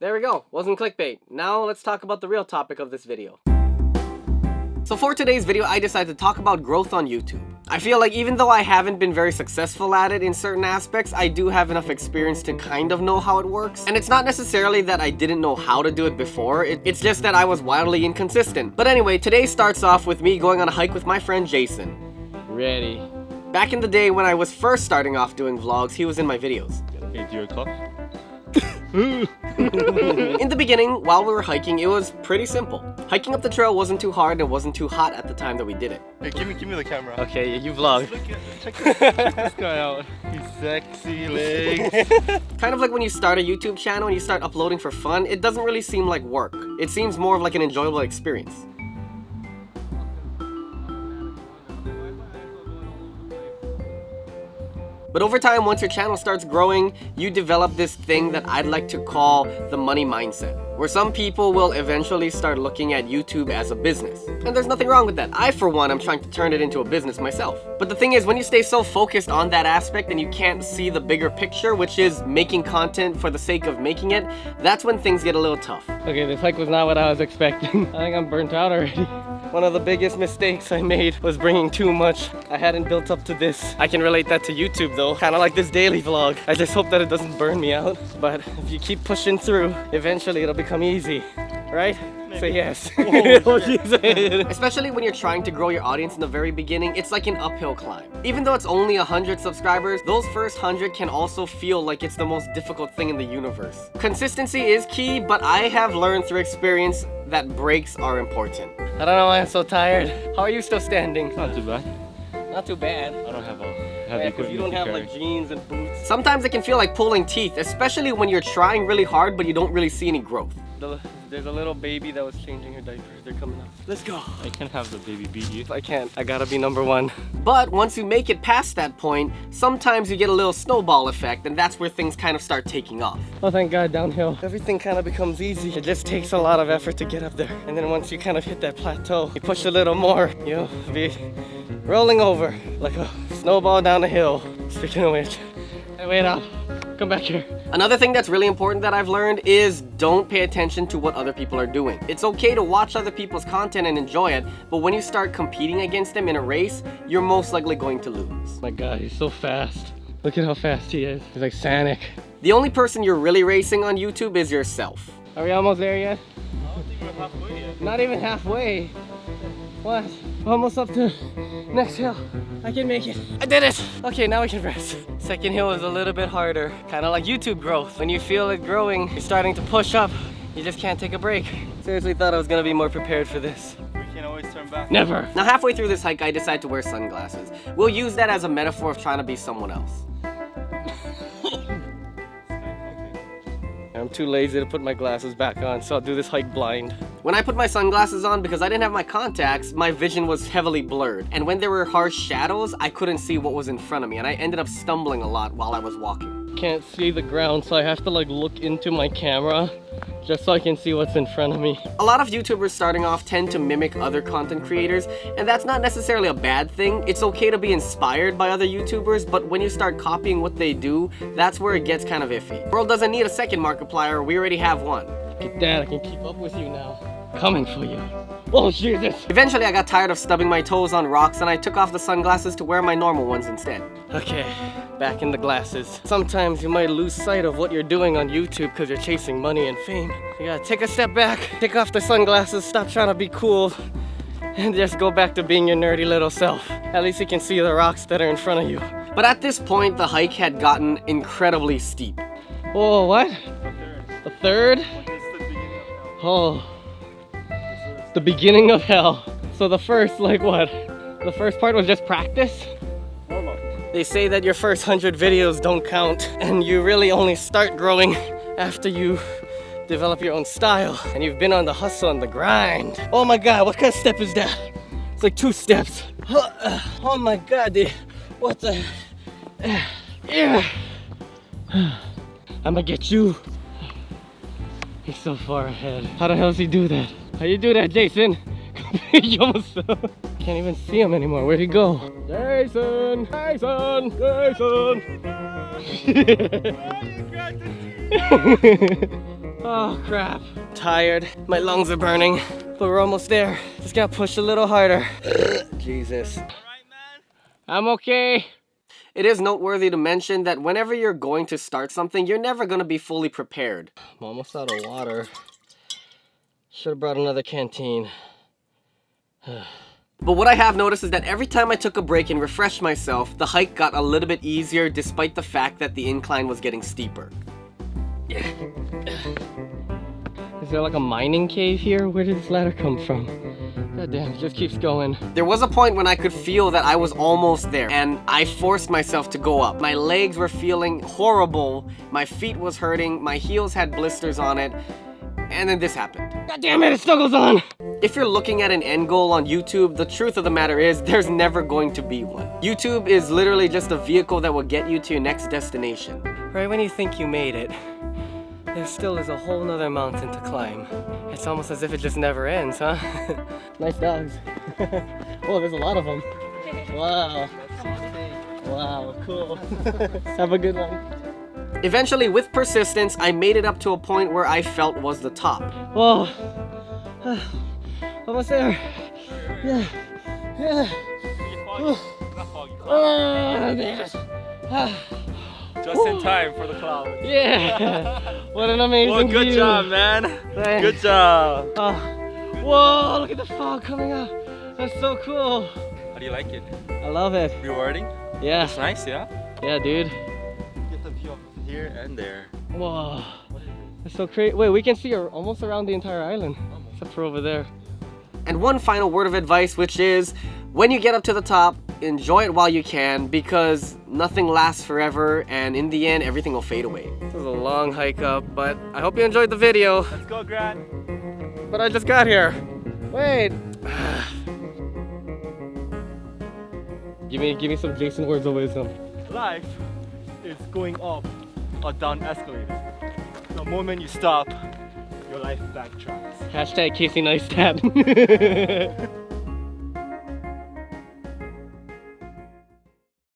There we go, wasn't clickbait. Now let's talk about the real topic of this video. So for today's video, I decided to talk about growth on YouTube. I feel like even though I haven't been very successful at it in certain aspects, I do have enough experience to kind of know how it works. And it's not necessarily that I didn't know how to do it before, it's just that I was wildly inconsistent. But anyway, today starts off with me going on a hike with my friend Jason. Ready. Back in the day when I was first starting off doing vlogs, he was in my videos. Okay, do your clock. In the beginning, while we were hiking, it was pretty simple. Hiking up the trail wasn't too hard and it wasn't too hot at the time that we did it. Hey, give me the camera. Okay, you vlog. Check this guy out. His sexy legs. Kind of like when you start a YouTube channel and you start uploading for fun, it doesn't really seem like work. It seems more of like an enjoyable experience. But over time, once your channel starts growing, you develop this thing that I'd like to call the money mindset, where some people will eventually start looking at YouTube as a business. And there's nothing wrong with that. I, for one, am trying to turn it into a business myself. But the thing is, when you stay so focused on that aspect and you can't see the bigger picture, which is making content for the sake of making it, that's when things get a little tough. Okay, this hike was not what I was expecting. I think I'm burnt out already. One of the biggest mistakes I made was bringing too much. I hadn't built up to this. I can relate that to YouTube though, kind of like this daily vlog. I just hope that it doesn't burn me out. But if you keep pushing through, eventually it'll become easy, right? Say yes. Especially when you're trying to grow your audience in the very beginning, it's like an uphill climb. Even though it's only 100 subscribers, those first 100 can also feel like it's the most difficult thing in the universe. Consistency is key, but I have learned through experience that breaks are important. I don't know why I'm so tired. How are you still standing? Not too bad. Not too bad. I don't have a heavy equipment. You don't have like jeans and boots. Sometimes it can feel like pulling teeth, especially when you're trying really hard but you don't really see any growth. There's a little baby that was changing her diapers. They're coming up. Let's go. I can't have the baby beat you. I can't. I gotta be number one. But once you make it past that point, sometimes you get a little snowball effect, and that's where things kind of start taking off. Oh, thank God, downhill. Everything kind of becomes easy. It just takes a lot of effort to get up there. And then once you kind of hit that plateau, you push a little more, you'll be rolling over like a snowball down the hill. Speaking of which, hey, wait up. Come back here. Another thing that's really important that I've learned is don't pay attention to what other people are doing. It's okay to watch other people's content and enjoy it, but when you start competing against them in a race, you're most likely going to lose. My God, he's so fast. Look at how fast he is. He's like Sonic. The only person you're really racing on YouTube is yourself. Are we almost there yet? I don't think we're halfway yet. Not even halfway. What? Almost up to next hill. I can make it. I did it! Okay, now we can rest. Second hill is a little bit harder. Kind of like YouTube growth. When you feel it growing, you're starting to push up. You just can't take a break. Seriously thought I was gonna be more prepared for this. We can always turn back. Never! Now halfway through this hike, I decided to wear sunglasses. We'll use that as a metaphor of trying to be someone else. I'm too lazy to put my glasses back on, so I'll do this hike blind. When I put my sunglasses on, because I didn't have my contacts, my vision was heavily blurred. And when there were harsh shadows, I couldn't see what was in front of me, and I ended up stumbling a lot while I was walking. Can't see the ground, so I have to like look into my camera just so I can see what's in front of me. A lot of YouTubers starting off tend to mimic other content creators, and that's not necessarily a bad thing. It's okay to be inspired by other YouTubers, but when you start copying what they do, that's where it gets kind of iffy. The world doesn't need a second Markiplier, we already have one. Look at that, I can keep up with you now. Coming for you. Oh, Jesus. Eventually, I got tired of stubbing my toes on rocks and I took off the sunglasses to wear my normal ones instead. Okay, back in the glasses. Sometimes you might lose sight of what you're doing on YouTube because you're chasing money and fame. You gotta take a step back, take off the sunglasses, stop trying to be cool, and just go back to being your nerdy little self. At least you can see the rocks that are in front of you. But at this point, the hike had gotten incredibly steep. Whoa, what? A third? Oh. The beginning of hell. So the first, like what? The first part was just practice? They say that your first 100 videos don't count, and you really only start growing after you develop your own style, and you've been on the hustle and the grind. Oh my God, what kind of step is that? It's like 2 steps. Oh my God, dude. What the? Yeah. I'ma get you. He's so far ahead. How the hell does he do that? How you do that, Jason? You almost can't even see him anymore. Where'd he go? Jason! Jason! Jason! Oh crap. Tired. My lungs are burning. But we're almost there. Just gotta push a little harder. Jesus. Alright, man. I'm okay. It is noteworthy to mention that whenever you're going to start something, you're never gonna be fully prepared. I'm almost out of water. Should have brought another canteen. But what I have noticed is that every time I took a break and refreshed myself, the hike got a little bit easier despite the fact that the incline was getting steeper. Is there like a mining cave here? Where did this ladder come from? God damn, it just keeps going. There was a point when I could feel that I was almost there, and I forced myself to go up. My legs were feeling horrible, my feet was hurting, my heels had blisters on it, and then this happened. God damn it, it still goes on! If you're looking at an end goal on YouTube, the truth of the matter is there's never going to be one. YouTube is literally just a vehicle that will get you to your next destination. Right when you think you made it, there still is a whole nother mountain to climb. It's almost as if it just never ends, huh? Nice dogs. Oh, there's a lot of them. Wow. Wow, cool. Have a good one. Eventually, with persistence, I made it up to a point where I felt was the top. Whoa. Almost there. Yeah. Yeah. Oh, man. Just in time for the cloud. Yeah. What an amazing Well, good view. job, man. Thanks. Good job. Oh. Whoa, look at the fog coming up. That's so cool. How do you like it? I love it. Rewarding? Yeah. It's nice, yeah? Yeah, dude. Get the view of here and there. Whoa. That's so crazy. Wait, we can see almost around the entire island. Except for over there. And one final word of advice, which is, when you get up to the top, enjoy it while you can, because nothing lasts forever, and in the end, everything will fade away. This was a long hike up, but I hope you enjoyed the video. Let's go, Grant. But I just got here. Wait. Give me some Jason words of wisdom. Life is going up or down escalator. The moment you stop, your life backtracks. Hashtag Casey Neistat.